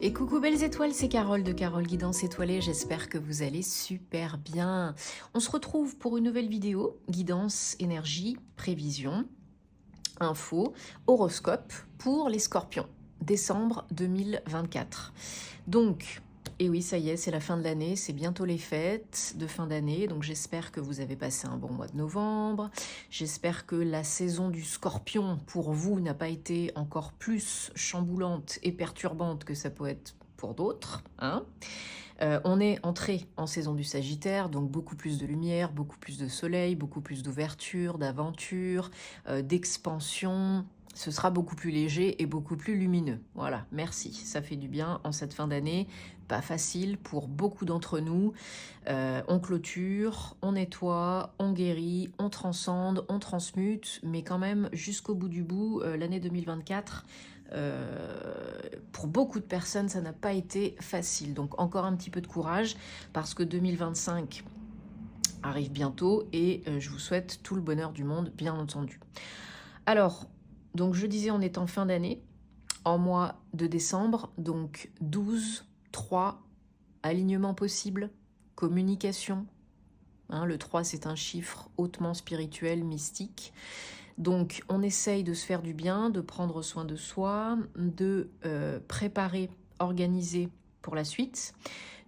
Et coucou belles étoiles, c'est Carole de Carole Guidance Étoilée, j'espère que vous allez super bien. On se retrouve pour une nouvelle vidéo, guidance, énergie, prévision, info, horoscope pour les scorpions, décembre 2024. Donc, et oui, ça y est, c'est la fin de l'année, c'est bientôt les fêtes de fin d'année, donc j'espère que vous avez passé un bon mois de novembre. J'espère que la saison du scorpion, pour vous, n'a pas été encore plus chamboulante et perturbante que ça peut être pour d'autres, hein. On est entré en saison du Sagittaire, donc beaucoup plus de lumière, beaucoup plus de soleil, beaucoup plus d'ouverture, d'aventure, d'expansion. Ce sera beaucoup plus léger et beaucoup plus lumineux. Voilà, merci, ça fait du bien en cette fin d'année. Pas facile pour beaucoup d'entre nous. On clôture, on nettoie, on guérit, on transcende, on transmute, mais quand même jusqu'au bout du bout, l'année 2024, pour beaucoup de personnes, ça n'a pas été facile. Donc encore un petit peu de courage, parce que 2025 arrive bientôt et je vous souhaite tout le bonheur du monde, bien entendu. Alors, donc je disais, on est en fin d'année, en mois de décembre, donc 12, 3, alignement possible, communication. Hein, le 3, c'est un chiffre hautement spirituel, mystique. Donc, on essaye de se faire du bien, de prendre soin de soi, de préparer, organiser pour la suite.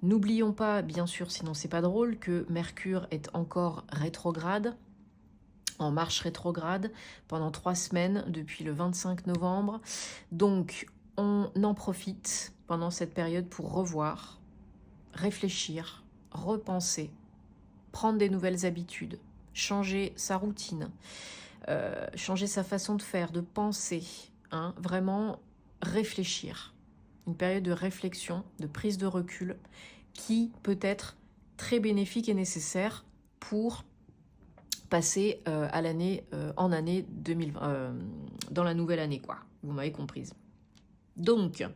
N'oublions pas, bien sûr, sinon c'est pas drôle, que Mercure est encore rétrograde, en marche rétrograde, pendant 3 semaines, depuis le 25 novembre. Donc, on en profite pendant cette période pour revoir, réfléchir, repenser, prendre des nouvelles habitudes, changer sa routine, changer sa façon de faire, de penser, hein, vraiment réfléchir. Une période de réflexion, de prise de recul qui peut être très bénéfique et nécessaire pour passer à l'année, en année 2020, dans la nouvelle année, quoi. Vous m'avez comprise. Donc,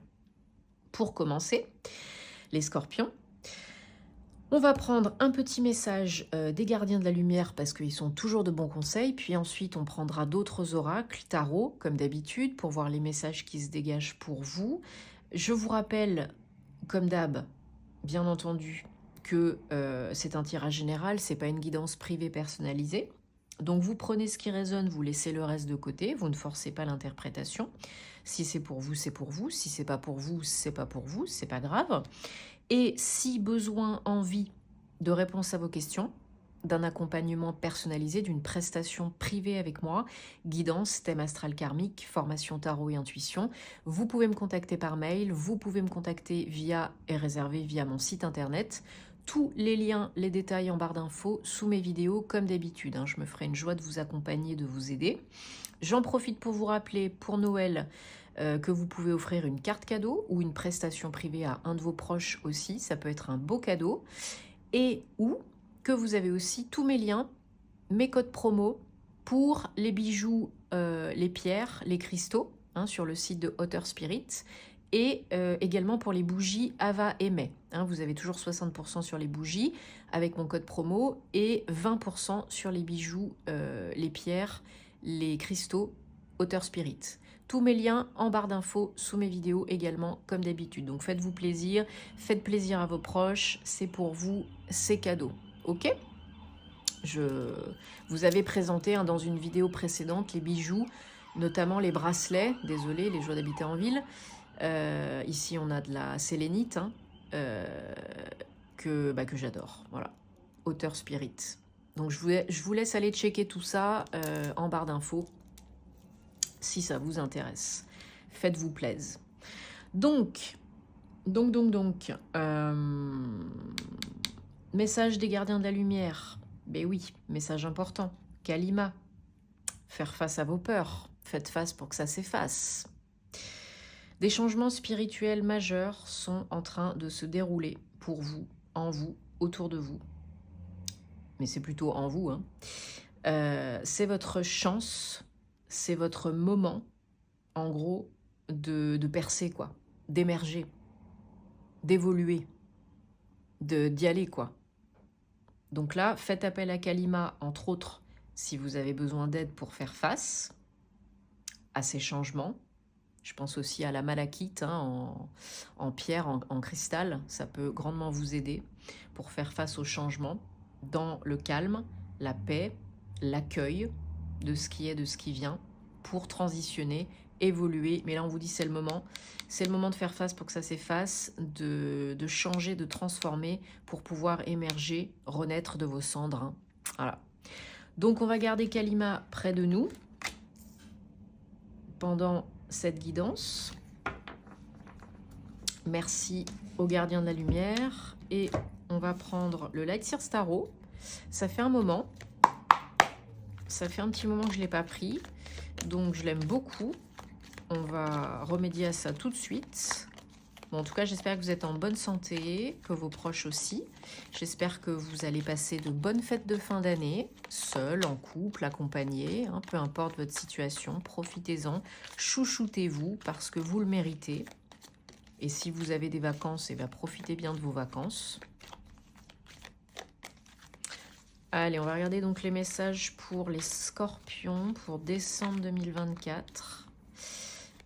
pour commencer, les scorpions, on va prendre un petit message des gardiens de la lumière parce qu'ils sont toujours de bons conseils, puis ensuite on prendra d'autres oracles, tarot, comme d'habitude, pour voir les messages qui se dégagent pour vous. Je vous rappelle, comme d'hab, bien entendu, que c'est un tirage général, c'est pas une guidance privée personnalisée. Donc vous prenez ce qui résonne, vous laissez le reste de côté, vous ne forcez pas l'interprétation. Si c'est pour vous, c'est pour vous. Si c'est pas pour vous, c'est pas pour vous, c'est pas grave. Et si besoin, envie de réponse à vos questions, d'un accompagnement personnalisé, d'une prestation privée avec moi, guidance, thème astral karmique, formation tarot et intuition, vous pouvez me contacter par mail, vous pouvez me contacter via et réserver via mon site internet. Tous les liens, les détails en barre d'infos sous mes vidéos comme d'habitude, hein. Je me ferai une joie de vous accompagner, de vous aider. J'en profite pour vous rappeler pour Noël que vous pouvez offrir une carte cadeau ou une prestation privée à un de vos proches aussi, ça peut être un beau cadeau. Et ou que vous avez aussi tous mes liens, mes codes promo pour les bijoux, les pierres, les cristaux, hein, sur le site de Otter Spirit, et également pour les bougies Ava et May. Hein, vous avez toujours 60% sur les bougies avec mon code promo et 20% sur les bijoux, les pierres, les cristaux Otter Spirit. Tous mes liens en barre d'infos sous mes vidéos également, comme d'habitude. Donc faites-vous plaisir, faites plaisir à vos proches, c'est pour vous, c'est cadeau. Ok ? Je vous avais présenté, hein, dans une vidéo précédente les bijoux, notamment les bracelets, désolé, les joies d'habiter en ville. Ici on a de la sélénite, hein, que j'adore, voilà, Otter Spirit. Donc je vous laisse aller checker tout ça en barre d'infos si ça vous intéresse. Faites-vous plaisir. Donc, message des gardiens de la lumière. Ben oui, message important. Kalima, faire face à vos peurs. Faites face pour que ça s'efface. Des changements spirituels majeurs sont en train de se dérouler pour vous, en vous, autour de vous. Mais c'est plutôt en vous, hein. C'est votre chance, c'est votre moment, en gros, de percer, quoi, d'émerger, d'évoluer, d'y aller, quoi. Donc là, faites appel à Kalima, entre autres, si vous avez besoin d'aide pour faire face à ces changements. Je pense aussi à la malachite hein, en pierre, en cristal. Ça peut grandement vous aider pour faire face au changement dans le calme, la paix, l'accueil de ce qui est, de ce qui vient, pour transitionner, évoluer. Mais là, on vous dit c'est le moment. C'est le moment de faire face pour que ça s'efface, de changer, de transformer pour pouvoir émerger, renaître de vos cendres. Hein. Voilà. Donc, on va garder Kalima près de nous pendant cette guidance. Merci au gardien de la lumière. Et on va prendre le Light Seers Tarot. Ça fait un moment. Ça fait un petit moment que je ne l'ai pas pris. Donc, je l'aime beaucoup. On va remédier à ça tout de suite. Bon, en tout cas, j'espère que vous êtes en bonne santé, que vos proches aussi. J'espère que vous allez passer de bonnes fêtes de fin d'année, seul, en couple, accompagné, hein, peu importe votre situation, profitez-en, chouchoutez-vous parce que vous le méritez. Et si vous avez des vacances, eh bien, profitez bien de vos vacances. Allez, on va regarder donc les messages pour les scorpions pour décembre 2024.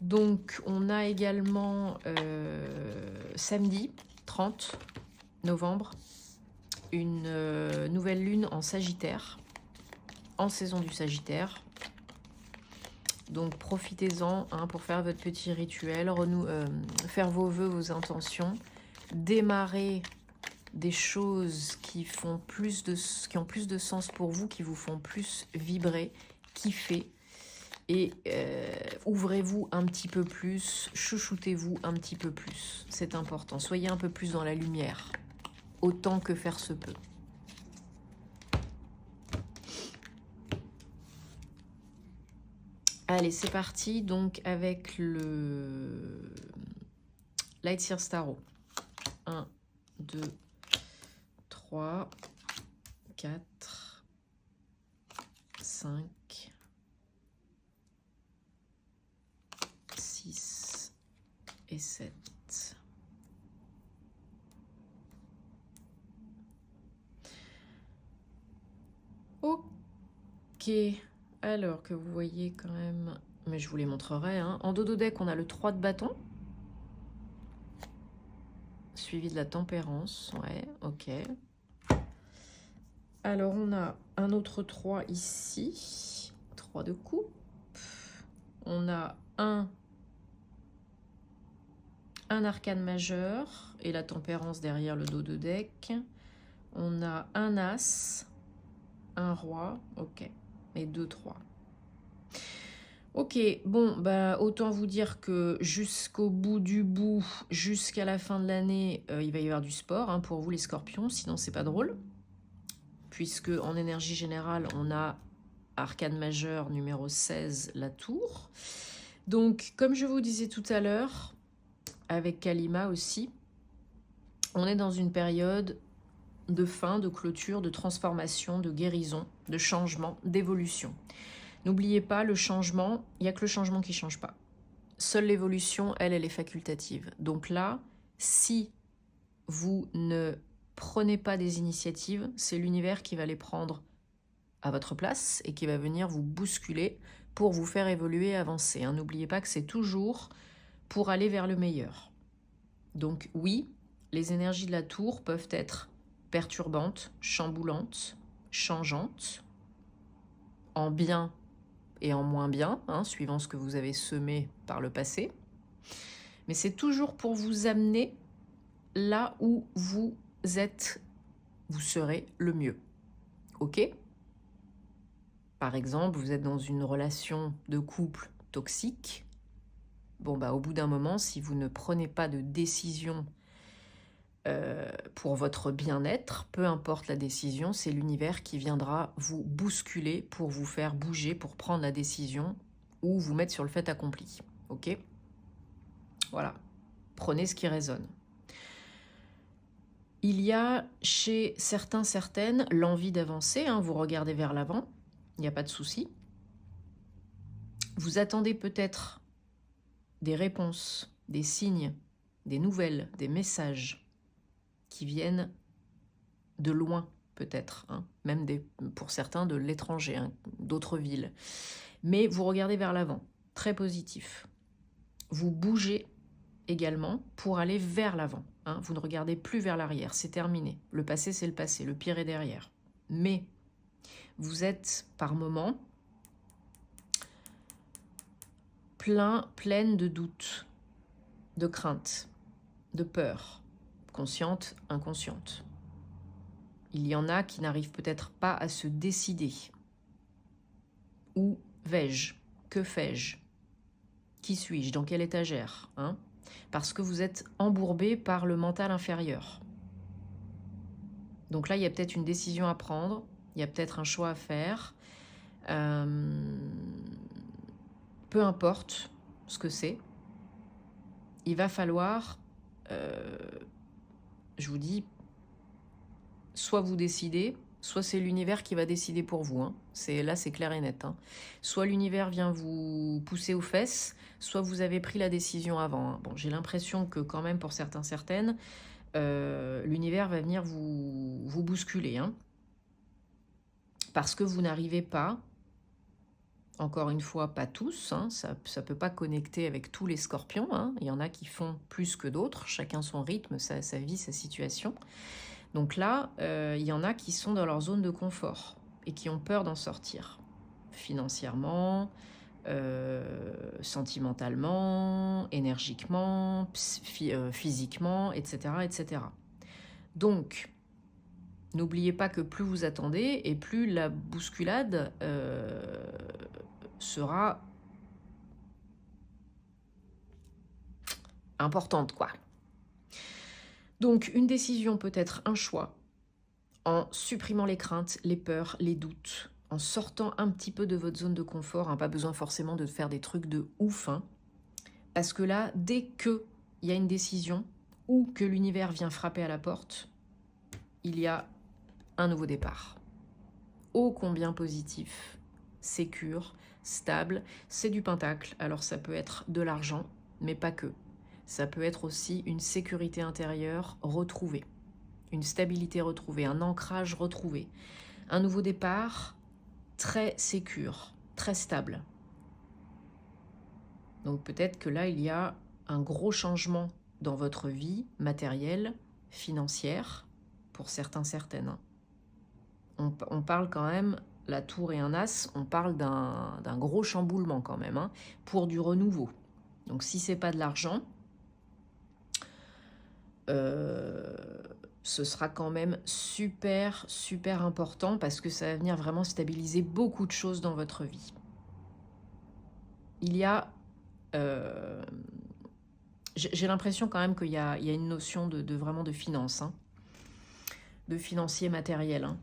Donc, on a également samedi 30 novembre, une nouvelle lune en Sagittaire, en saison du Sagittaire. Donc, profitez-en hein, pour faire votre petit rituel, faire vos vœux, vos intentions, démarrer des choses qui ont plus de sens pour vous, qui vous font plus vibrer, kiffer. Et ouvrez-vous un petit peu plus, chouchoutez-vous un petit peu plus. C'est important. Soyez un peu plus dans la lumière, autant que faire se peut. Allez, c'est parti. Donc, avec le Light Seers Tarot. 1, 2, 3, 4, 5... 6 et 7. Ok. Alors que vous voyez quand même... Mais je vous les montrerai. Hein. En dodo deck, on a le 3 de bâton. Suivi de la tempérance. Ouais, ok. Alors, on a un autre 3 ici. 3 de coupe. On a un arcane majeur et la tempérance derrière le dos de deck. On a un as, un roi, ok, et 2, 3. Ok, bon, bah, autant vous dire que jusqu'au bout du bout, jusqu'à la fin de l'année, il va y avoir du sport hein, pour vous les scorpions, sinon c'est pas drôle. Puisque en énergie générale, on a arcane majeur numéro 16, la tour. Donc, comme je vous disais tout à l'heure, avec Kalima aussi, on est dans une période de fin, de clôture, de transformation, de guérison, de changement, d'évolution. N'oubliez pas, le changement, il n'y a que le changement qui ne change pas. Seule l'évolution, elle est facultative. Donc là, si vous ne prenez pas des initiatives, c'est l'univers qui va les prendre à votre place et qui va venir vous bousculer pour vous faire évoluer et avancer. Hein. N'oubliez pas que c'est toujours pour aller vers le meilleur. Donc oui, les énergies de la tour peuvent être perturbantes, chamboulantes, changeantes, en bien et en moins bien, hein, suivant ce que vous avez semé par le passé. Mais c'est toujours pour vous amener là où vous êtes, vous serez le mieux. Ok ? Par exemple, vous êtes dans une relation de couple toxique. Bon, bah, au bout d'un moment, si vous ne prenez pas de décision pour votre bien-être, peu importe la décision, c'est l'univers qui viendra vous bousculer pour vous faire bouger, pour prendre la décision ou vous mettre sur le fait accompli. Ok ? Voilà. Prenez ce qui résonne. Il y a chez certains, certaines, l'envie d'avancer. Hein, vous regardez vers l'avant, il n'y a pas de souci. Vous attendez peut-être des réponses, des signes, des nouvelles, des messages qui viennent de loin peut-être, hein, même pour certains de l'étranger, hein, d'autres villes. Mais vous regardez vers l'avant, très positif. vous bougez également pour aller vers l'avant. Hein. Vous ne regardez plus vers l'arrière, c'est terminé. Le passé, c'est le passé, le pire est derrière. Mais vous êtes par moments pleine de doutes, de craintes, de peurs, conscientes, inconscientes. Il y en a qui n'arrivent peut-être pas à se décider. Où vais-je? Que fais-je? Qui suis-je? Dans quelle étagère? Hein? Parce que vous êtes embourbé par le mental inférieur. Donc là, il y a peut-être une décision à prendre, il y a peut-être un choix à faire. Peu importe ce que c'est, il va falloir, je vous dis, soit vous décidez, soit c'est l'univers qui va décider pour vous. Hein. Là, c'est clair et net. Hein. Soit l'univers vient vous pousser aux fesses, soit vous avez pris la décision avant. Hein. Bon, j'ai l'impression que quand même, pour certaines, l'univers va venir vous bousculer. Hein. Parce que vous n'arrivez pas, encore une fois, pas tous, hein, ça ne peut pas connecter avec tous les scorpions. Hein. Il y en a qui font plus que d'autres, chacun son rythme, sa vie, sa situation. Donc là, il y en a qui sont dans leur zone de confort et qui ont peur d'en sortir. Financièrement, sentimentalement, énergiquement, physiquement, etc., etc. Donc, n'oubliez pas que plus vous attendez et plus la bousculade sera importante, quoi. Donc, une décision peut être un choix en supprimant les craintes, les peurs, les doutes, en sortant un petit peu de votre zone de confort, hein, pas besoin forcément de faire des trucs de ouf, hein, parce que là, dès qu'il y a une décision ou que l'univers vient frapper à la porte, il y a un nouveau départ. Ô combien positif, sécure, stable, c'est du pentacle, alors ça peut être de l'argent, mais pas que. Ça peut être aussi une sécurité intérieure retrouvée, une stabilité retrouvée, un ancrage retrouvé, un nouveau départ très sécure, très stable. Donc peut-être que là, il y a un gros changement dans votre vie matérielle, financière, pour certaines. On parle quand même, la tour et un as, on parle d'un gros chamboulement quand même, hein, pour du renouveau. Donc si c'est pas de l'argent, ce sera quand même super important parce que ça va venir vraiment stabiliser beaucoup de choses dans votre vie. Il y a... j'ai l'impression quand même qu'il y a une notion de vraiment de finance, hein, de financier matériel, hein,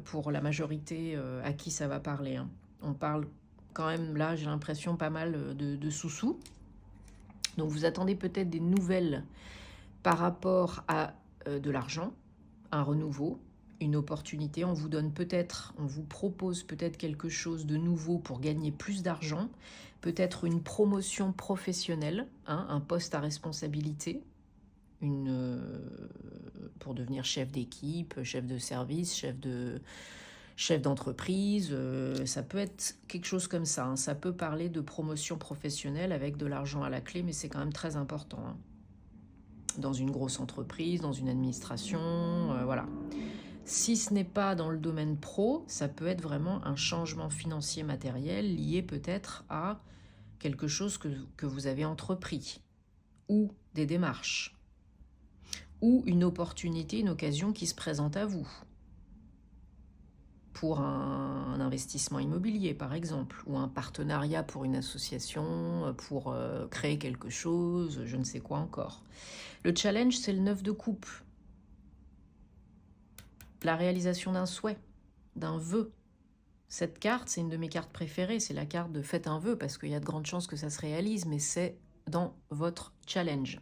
pour la majorité à qui ça va parler. Hein. On parle quand même, là, j'ai l'impression, pas mal de sous-sous. Donc vous attendez peut-être des nouvelles par rapport à de l'argent, un renouveau, une opportunité. On vous propose peut-être quelque chose de nouveau pour gagner plus d'argent, peut-être une promotion professionnelle, hein, un poste à responsabilité, pour devenir chef d'équipe, chef de service, chef d'entreprise, ça peut être quelque chose comme ça. Hein. Ça peut parler de promotion professionnelle avec de l'argent à la clé, mais c'est quand même très important. Hein. Dans une grosse entreprise, dans une administration, voilà. Si ce n'est pas dans le domaine pro, ça peut être vraiment un changement financier matériel lié peut-être à quelque chose que vous avez entrepris, ou des démarches, ou une opportunité, une occasion qui se présente à vous, pour un investissement immobilier par exemple, ou un partenariat pour une association, pour créer quelque chose, je ne sais quoi encore. Le challenge, c'est le 9 de coupe. La réalisation d'un souhait, d'un vœu. Cette carte, c'est une de mes cartes préférées, c'est la carte de faites un vœu, parce qu'il y a de grandes chances que ça se réalise, mais c'est dans votre challenge.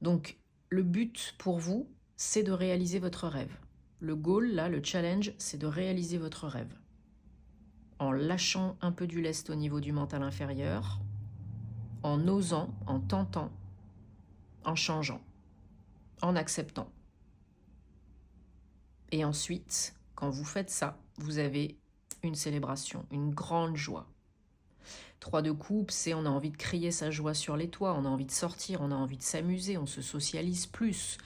Donc, le but pour vous, c'est de réaliser votre rêve. Le goal, là, le challenge, c'est de réaliser votre rêve. En lâchant un peu du lest au niveau du mental inférieur, en osant, en tentant, en changeant, en acceptant. Et ensuite, quand vous faites ça, vous avez une célébration, une grande joie. 3 de coupe, c'est on a envie de crier sa joie sur les toits, on a envie de sortir, on a envie de s'amuser, on se socialise plus.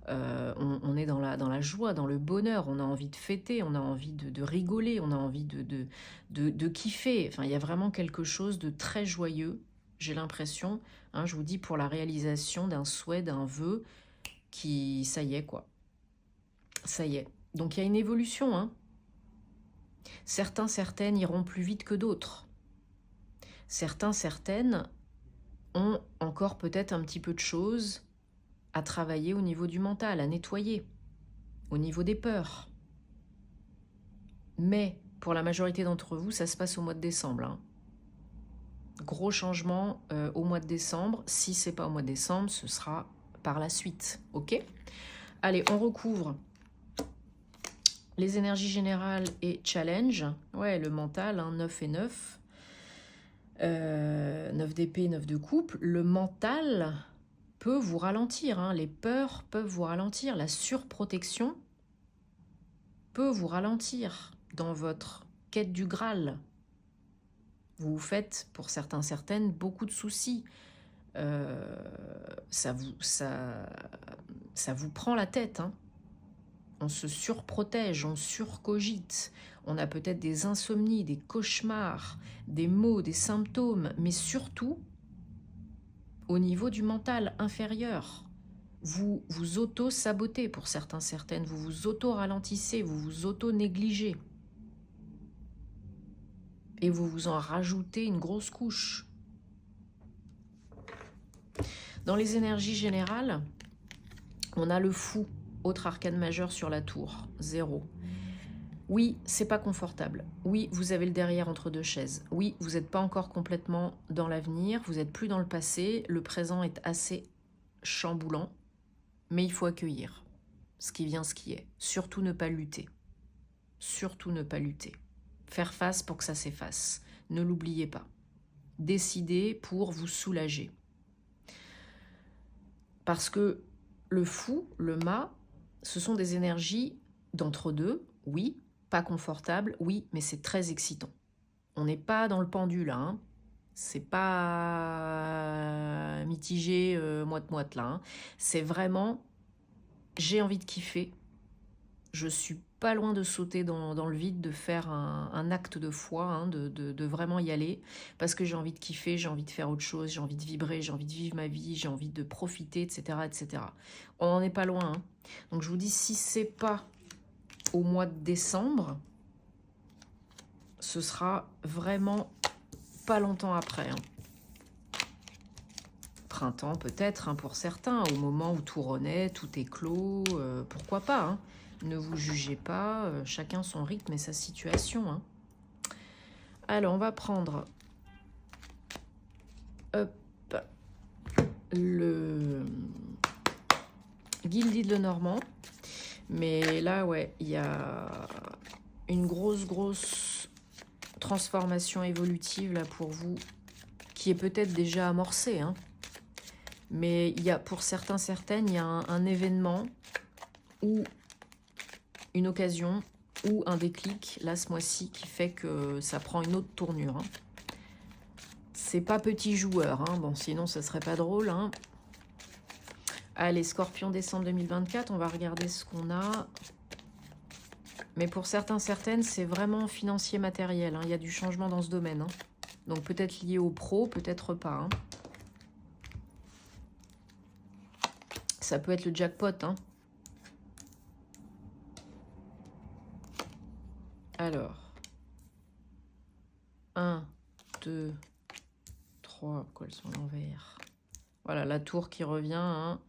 On est dans la joie, dans le bonheur, on a envie de fêter, on a envie de rigoler, on a envie de kiffer. Enfin, il y a vraiment quelque chose de très joyeux, j'ai l'impression, hein, je vous dis, pour la réalisation d'un souhait, d'un vœu, qui, ça y est, quoi. Ça y est. Donc, il y a une évolution, hein. Certains, certaines iront plus vite que d'autres. Certains, certaines ont encore peut-être un petit peu de choses à travailler au niveau du mental, à nettoyer, au niveau des peurs. Mais pour la majorité d'entre vous, ça se passe au mois de décembre. Hein. Gros changement au mois de décembre. Si ce n'est pas au mois de décembre, ce sera par la suite. Ok ? Allez, on recouvre les énergies générales et challenge. Ouais, le mental, hein, 9 et 9. 9 d'épée, 9 de coupe. Le mental peut vous ralentir. Hein. Les peurs peuvent vous ralentir. La surprotection peut vous ralentir dans votre quête du Graal. Vous vous faites, pour certains, certaines, beaucoup de soucis. Ça vous prend la tête. Hein. On se surprotège, on surcogite. On a peut-être des insomnies, des cauchemars, des maux, des symptômes, mais surtout, au niveau du mental inférieur, vous vous auto-sabotez pour certains, certaines, vous vous auto-ralentissez, vous vous auto-négligez. Et vous vous en rajoutez une grosse couche. Dans les énergies générales, on a le fou, autre arcane majeur sur la tour, 0. Oui, c'est pas confortable. Oui, vous avez le derrière entre deux chaises. Oui, vous n'êtes pas encore complètement dans l'avenir, vous n'êtes plus dans le passé, le présent est assez chamboulant, mais il faut accueillir ce qui vient, ce qui est. Surtout ne pas lutter. Surtout ne pas lutter. Faire face pour que ça s'efface. Ne l'oubliez pas. Décidez pour vous soulager. Parce que le fou, le mât, ce sont des énergies d'entre-deux, oui, pas confortables, oui, mais c'est très excitant. On n'est pas dans le pendule, hein. C'est pas mitigé moite-moite là. Hein. C'est vraiment, j'ai envie de kiffer, je suis pas loin de sauter dans le vide, de faire un acte de foi, hein, de vraiment y aller, parce que j'ai envie de kiffer, j'ai envie de faire autre chose, j'ai envie de vibrer, j'ai envie de vivre ma vie, j'ai envie de profiter, etc. etc. On n'en est pas loin. Hein. Donc je vous dis, si c'est pas au mois de décembre, ce sera vraiment pas longtemps après. Hein. Printemps peut-être, hein, pour certains, au moment où tout renaît, tout est clos, pourquoi pas, hein. Ne vous jugez pas, chacun son rythme et sa situation. Hein. Alors, on va prendre le Gilded Lenormand. Mais là, ouais, il y a une grosse transformation évolutive là pour vous, qui est peut-être déjà amorcée. Hein. Mais il y a, pour certains, certaines, il y a un événement ou une occasion ou un déclic, là, ce mois-ci, qui fait que ça prend une autre tournure. Hein. C'est pas petit joueur, hein. Bon, sinon, ça serait pas drôle. Hein. Allez, Scorpion, décembre 2024, on va regarder ce qu'on a. Mais pour certains, certaines, c'est vraiment financier, matériel. Hein. Il y a du changement dans ce domaine. Hein. Donc, peut-être lié au pro, peut-être pas. Hein. Ça peut être le jackpot, hein. Alors, 1, 2, 3, pourquoi elles sont à l'envers? Voilà, la tour qui revient, hein.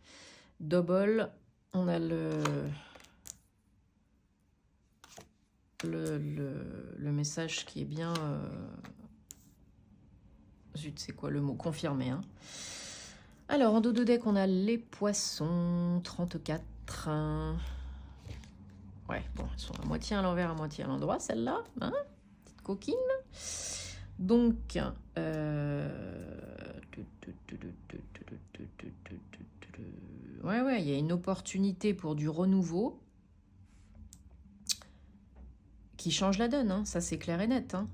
Double, on a le message qui est bien... Zut, c'est quoi le mot? Confirmé, hein. Alors, en dos de deck, on a les poissons, 34. Hein. Ouais, bon, elles sont à moitié à l'envers, à moitié à l'endroit, celle-là. Hein, petite coquine. Donc, ouais, il y a une opportunité pour du renouveau qui change la donne. Hein, ça, c'est clair et net. Hein.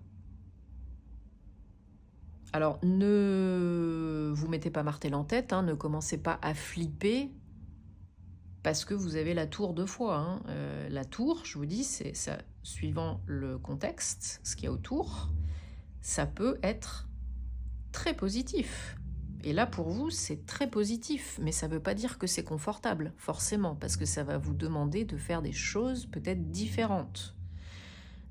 Alors, ne vous mettez pas martel en tête, hein, ne commencez pas à flipper parce que vous avez la tour 2 fois. Hein. La tour, je vous dis, c'est ça, suivant le contexte, ce qu'il y a autour, ça peut être très positif. Et là, pour vous, c'est très positif, mais ça ne veut pas dire que c'est confortable, forcément, parce que ça va vous demander de faire des choses peut-être différentes,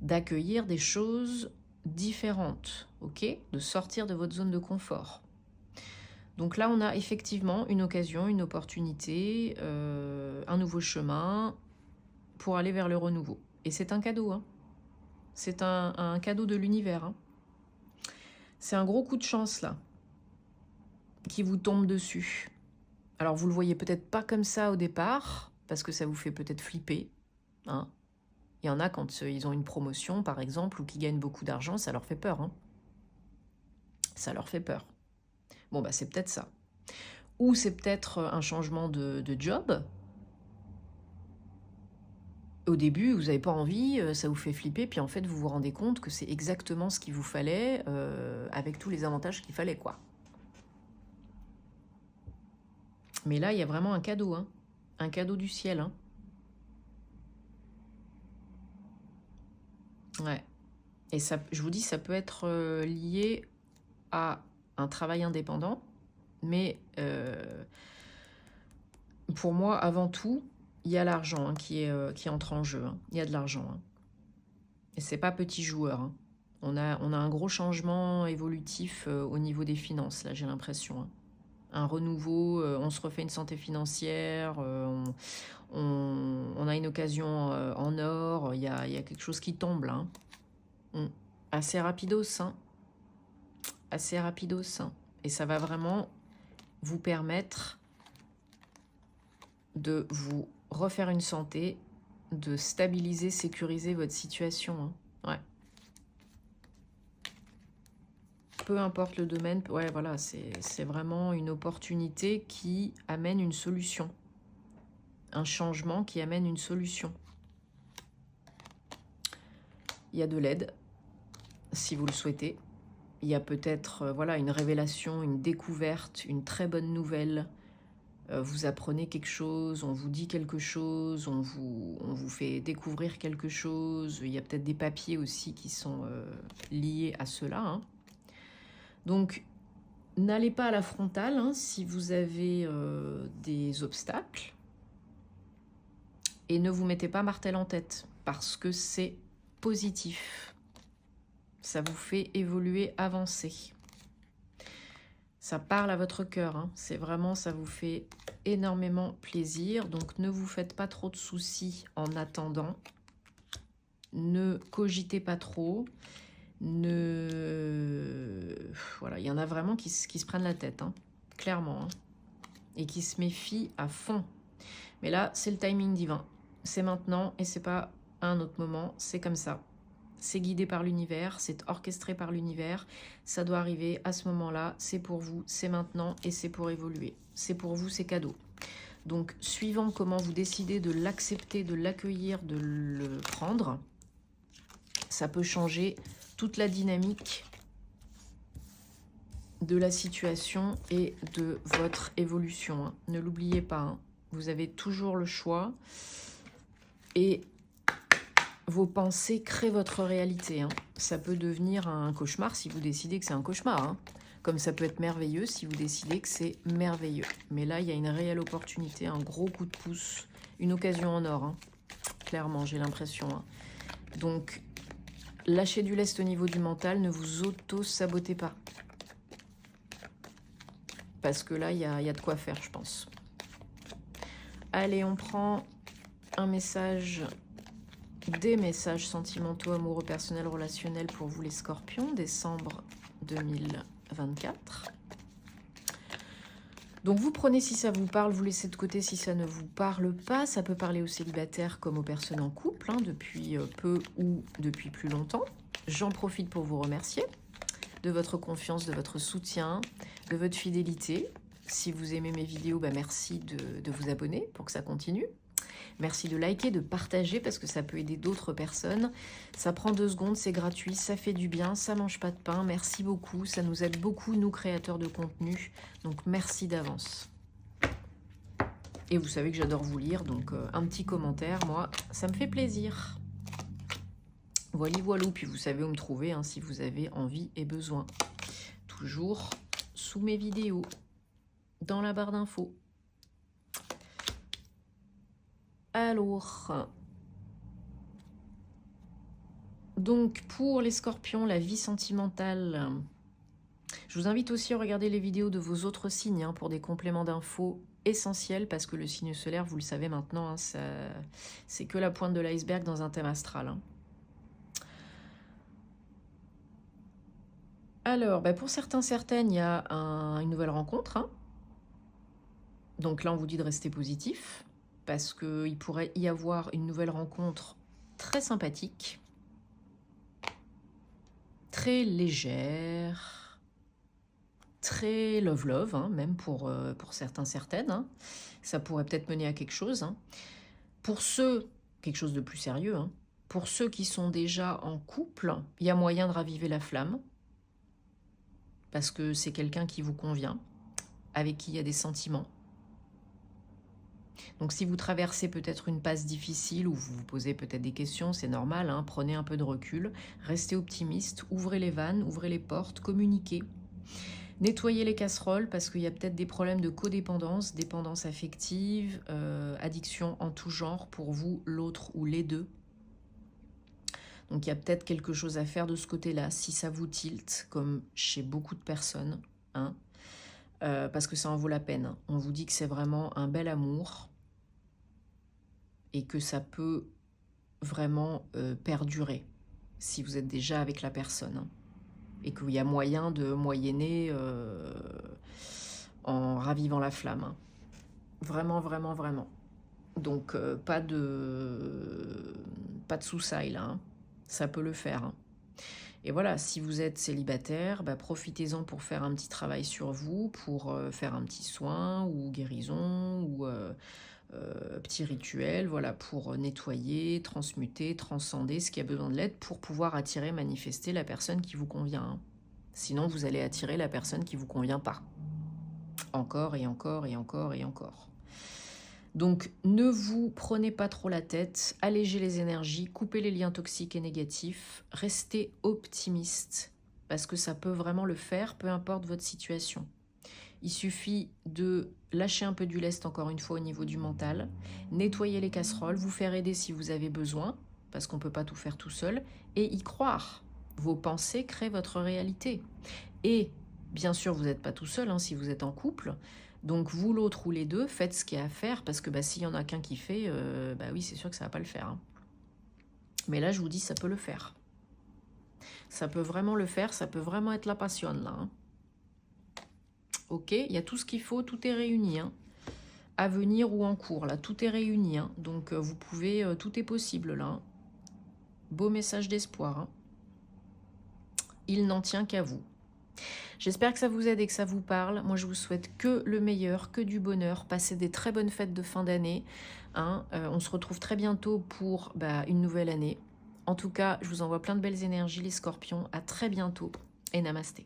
d'accueillir des choses différentes, ok? De sortir de votre zone de confort. Donc là, on a effectivement une occasion, une opportunité, un nouveau chemin pour aller vers le renouveau. Et c'est un cadeau, hein. C'est un cadeau de l'univers. Hein. C'est un gros coup de chance, là, qui vous tombe dessus. Alors, vous le voyez peut-être pas comme ça au départ, parce que ça vous fait peut-être flipper. Hein. Il y en a quand ils ont une promotion, par exemple, ou qui gagnent beaucoup d'argent, ça leur fait peur. Hein. Ça leur fait peur. Bon, bah c'est peut-être ça. Ou c'est peut-être un changement de job. Au début, vous n'avez pas envie, ça vous fait flipper, puis en fait, vous vous rendez compte que c'est exactement ce qu'il vous fallait, avec tous les avantages qu'il fallait, quoi. Mais là, il y a vraiment un cadeau, hein. Un cadeau du ciel. Hein. Ouais. Et ça, je vous dis, ça peut être lié à un travail indépendant, mais pour moi, avant tout, il y a l'argent, hein, qui entre en jeu. Hein. Il y a de l'argent. Hein. Et c'est pas petit joueur. Hein. On a un gros changement évolutif au niveau des finances, là, j'ai l'impression. Hein. Un renouveau, on se refait une santé financière, on a une occasion en or, il y a quelque chose qui tombe là. Hein. Assez rapidos, hein. Assez rapidos. Hein. Et ça va vraiment vous permettre de vous refaire une santé, de stabiliser, sécuriser votre situation. Hein. Ouais. Peu importe le domaine, ouais, voilà, c'est vraiment une opportunité qui amène une solution. Un changement qui amène une solution. Il y a de l'aide, si vous le souhaitez. Il y a peut-être voilà, une révélation, une découverte, une très bonne nouvelle. Vous apprenez quelque chose, on vous dit quelque chose, on vous fait découvrir quelque chose. Il y a peut-être des papiers aussi qui sont liés à cela. Hein. Donc, n'allez pas à la frontale hein, si vous avez des obstacles. Et ne vous mettez pas martel en tête, parce que c'est positif. Ça vous fait évoluer, avancer. Ça parle à votre cœur. Hein. C'est vraiment, ça vous fait énormément plaisir. Donc, ne vous faites pas trop de soucis en attendant. Ne cogitez pas trop. Voilà, il y en a vraiment qui se prennent la tête, hein, clairement, hein, et qui se méfient à fond. Mais là, c'est le timing divin. C'est maintenant et c'est pas à un autre moment. C'est comme ça. C'est guidé par l'univers, c'est orchestré par l'univers. Ça doit arriver à ce moment-là. C'est pour vous, c'est maintenant et c'est pour évoluer. C'est pour vous, c'est cadeau. Donc, suivant comment vous décidez de l'accepter, de l'accueillir, de le prendre, ça peut changer toute la dynamique de la situation et de votre évolution. Hein. Ne l'oubliez pas, hein. Vous avez toujours le choix et vos pensées créent votre réalité. Hein. Ça peut devenir un cauchemar si vous décidez que c'est un cauchemar. Hein. Comme ça peut être merveilleux si vous décidez que c'est merveilleux. Mais là, il y a une réelle opportunité, un gros coup de pouce, une occasion en or. Hein. Clairement, j'ai l'impression. Hein. Donc, lâchez du lest au niveau du mental, ne vous auto-sabotez pas. Parce que là, il y a de quoi faire, je pense. Allez, on prend un message, des messages sentimentaux, amoureux, personnels, relationnels pour vous les scorpions, décembre 2024. Donc vous prenez si ça vous parle, vous laissez de côté si ça ne vous parle pas. Ça peut parler aux célibataires comme aux personnes en couple, hein, depuis peu ou depuis plus longtemps. J'en profite pour vous remercier de votre confiance, de votre soutien, de votre fidélité. Si vous aimez mes vidéos, bah merci de vous abonner pour que ça continue. Merci de liker, de partager parce que ça peut aider d'autres personnes. Ça prend 2 secondes, c'est gratuit, ça fait du bien, ça mange pas de pain. Merci beaucoup, ça nous aide beaucoup, nous créateurs de contenu. Donc merci d'avance. Et vous savez que j'adore vous lire, donc un petit commentaire, moi, ça me fait plaisir. Voilà, voilou, puis vous savez où me trouver hein, si vous avez envie et besoin. Toujours sous mes vidéos, dans la barre d'infos. Alors, donc pour les scorpions, la vie sentimentale, je vous invite aussi à regarder les vidéos de vos autres signes hein, pour des compléments d'infos essentiels parce que le signe solaire, vous le savez maintenant, hein, c'est que la pointe de l'iceberg dans un thème astral. Hein. Alors, pour certains, certaines, il y a une nouvelle rencontre. Hein. Donc là, on vous dit de rester positif parce qu'il pourrait y avoir une nouvelle rencontre très sympathique, très légère, très love-love, hein, même pour certains, certaines. Hein. Ça pourrait peut-être mener à quelque chose. Hein. Pour ceux, quelque chose de plus sérieux, hein. Pour ceux qui sont déjà en couple, il y a moyen de raviver la flamme parce que c'est quelqu'un qui vous convient, avec qui il y a des sentiments. Donc si vous traversez peut-être une passe difficile ou vous vous posez peut-être des questions, c'est normal, hein, prenez un peu de recul, restez optimiste, ouvrez les vannes, ouvrez les portes, communiquez. Nettoyez les casseroles parce qu'il y a peut-être des problèmes de codépendance, dépendance affective, addiction en tout genre pour vous, l'autre ou les deux. Donc il y a peut-être quelque chose à faire de ce côté-là, si ça vous tilte, comme chez beaucoup de personnes, hein, parce que ça en vaut la peine. Hein. On vous dit que c'est vraiment un bel amour et que ça peut vraiment perdurer si vous êtes déjà avec la personne. Hein, et qu'il y a moyen de moyenner en ravivant la flamme. Hein. Vraiment, vraiment, vraiment. Donc pas de soussailles là. Hein. Ça peut le faire. Hein. Et voilà, si vous êtes célibataire, profitez-en pour faire un petit travail sur vous, pour faire un petit soin ou guérison ou petit rituel, voilà, pour nettoyer, transmuter, transcender ce qui a besoin de l'aide pour pouvoir attirer, manifester la personne qui vous convient. Hein. Sinon, vous allez attirer la personne qui vous convient pas. Encore et encore et encore et encore. Donc, ne vous prenez pas trop la tête, allégez les énergies, coupez les liens toxiques et négatifs, restez optimiste, parce que ça peut vraiment le faire, peu importe votre situation. Il suffit de lâcher un peu du lest, encore une fois, au niveau du mental, nettoyer les casseroles, vous faire aider si vous avez besoin, parce qu'on ne peut pas tout faire tout seul, et y croire. Vos pensées créent votre réalité. Et, bien sûr, vous n'êtes pas tout seul, hein, si vous êtes en couple. Donc, vous, l'autre ou les deux, faites ce qu'il y a à faire, parce que s'il y en a qu'un qui fait, oui, c'est sûr que ça ne va pas le faire. Hein. Mais là, je vous dis, ça peut le faire. Ça peut vraiment le faire, ça peut vraiment être la passion, là. Hein. Ok, il y a tout ce qu'il faut, tout est réuni. Hein. À venir ou en cours, là, tout est réuni. Hein. Donc, vous pouvez, tout est possible, là. Hein. Beau message d'espoir. Hein. Il n'en tient qu'à vous. J'espère que ça vous aide et que ça vous parle. Moi, je vous souhaite que le meilleur, que du bonheur. Passez des très bonnes fêtes de fin d'année. Hein. On se retrouve très bientôt pour une nouvelle année. En tout cas, je vous envoie plein de belles énergies, les scorpions. À très bientôt et namasté.